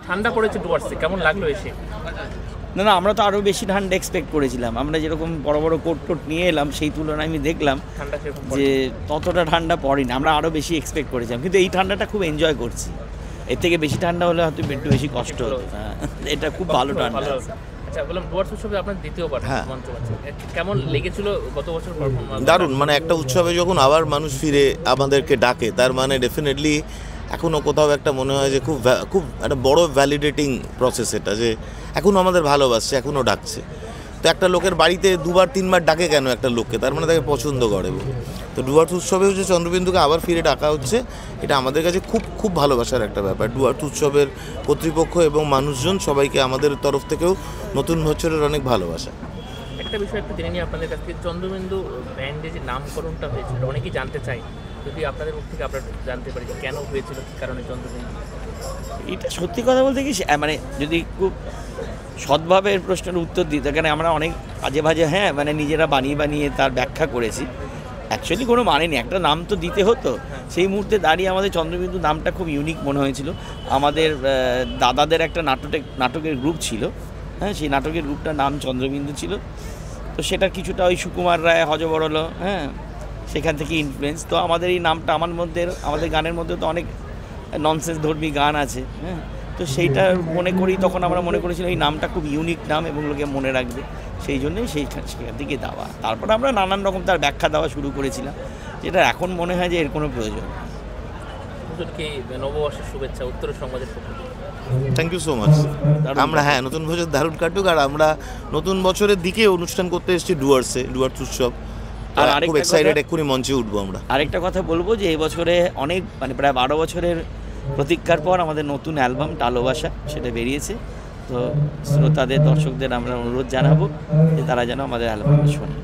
ঠান্ডা পড়েছে ডুয়ার্সে, কেমন লাগলো এসে? না, আমরা তো আরও বেশি ঠান্ডা এক্সপেক্ট করেছিলাম। আমরা যেরকম বড় বড় কোট টোট নিয়ে এলাম, সেই তুলনায় আমি দেখলাম যে ততটা ঠান্ডা পড়েনি। আমরা আরও বেশি এক্সপেক্ট করেছিলাম, কিন্তু এই ঠান্ডাটা খুব এনজয় করছি। এর থেকে বেশি ঠান্ডা হলে হয়তো একটু বেশি কষ্ট হতো। এটা খুব ভালো ঠান্ডা। আচ্ছা, বললাম ডুয়ার্স উৎসবে আপনার দ্বিতীয়বার মঞ্চ আছে, কেমন লেগেছিল গত বছর পারফরম্যান্স? দারুণ, মানে একটা উৎসবে যখন আবার মানুষ ফিরে আমাদেরকে ডাকে, তার মানে ডেফিনেটলি এখনও কোথাও একটা মনে হয় যে খুব একটা বড় ভ্যালিডেটিং প্রসেস এটা, যে এখনও আমাদের ভালোবাসছে, এখনও ডাকছে। তো একটা লোকের বাড়িতে দুবার তিনবার ডাকে কেন একটা লোককে, তার মানে তাকে পছন্দ করে। তো ডুয়ার্স উৎসবে হচ্ছে চন্দ্রবিন্দুকে আবার ফিরে ডাকা হচ্ছে, এটা আমাদের কাছে খুব খুব ভালোবাসার একটা ব্যাপার। ডুয়ার্স উৎসবের কর্তৃপক্ষ এবং মানুষজন সবাইকে আমাদের তরফ থেকেও নতুন বছরের অনেক ভালোবাসা। একটা বিষয় একটু জেনে নিই আপনাদের কাছ থেকে, চন্দ্রবিন্দু ব্যান্ডে যে নামকরণটা হয়েছিল অনেকেই জানতে চাই, যদি আপনাদের মুখ থেকে আমরা জানতে পারি কেন হয়েছিল, কী কারণে চন্দ্রবিন্দু? এটা সত্যি কথা বলতে কি, মানে যদি খুব সৎভাবে এর প্রশ্নের উত্তর দিই, তার কারণে আমরা অনেক আজে বাজে মানে নিজেরা বানিয়ে তার ব্যাখ্যা করেছি। অ্যাকচুয়ালি কোনো মানে নেই, একটা নাম তো দিতে হতো। সেই মুহূর্তে দাঁড়িয়ে আমাদের চন্দ্রবিন্দু নামটা খুব ইউনিক মনে হয়েছিল। আমাদের দাদাদের একটা নাটকের গ্রুপ ছিল, হ্যাঁ, সেই নাটকের গ্রুপটার নাম চন্দ্রবিন্দু ছিল। তো সেটা কিছুটা ওই সুকুমার রায়, হজবরল, হ্যাঁ, সেখান থেকে ইনফ্লুয়েন্স। তো আমাদের এই নামটা আমাদের গানের মধ্যে তো অনেক ননসেন্স ধর্মী গান আছে, হ্যাঁ, তো সেইটা মনে করি, তখন আমরা মনে করেছিলাম এই নামটা খুব ইউনিক নাম এবং লোকে মনে রাখবে, সেই জন্যই সেখান থেকে দেওয়া। তারপর আমরা নানান রকম তার ব্যাখ্যা দেওয়া শুরু করেছিলাম, যেটা এখন মনে হয় যে এর কোনো প্রয়োজন। নববর্ষের শুভেচ্ছা উত্তর সংবাদের পক্ষ থেকে। Thank you so much. আমরা নতুন বছর দারুণ কাটুক, আর আমরা নতুন বছরের দিকে অনুষ্ঠান করতে এসেছি ডুয়ার্স উৎসব, আর খুব এক্সাইটেড, এক্ষুনি মঞ্চে উঠবো আমরা। আরেকটা কথা বলবো যে এই বছরে অনেক প্রায় 12 বছরের প্রতীক্ষার পর আমাদের নতুন অ্যালবাম টালোবাসা সেটা বেরিয়েছে। তো শ্রোতাদের, দর্শকদের আমরা অনুরোধ জানাবো যে তারা যেন আমাদের অ্যালবামটা শোনে।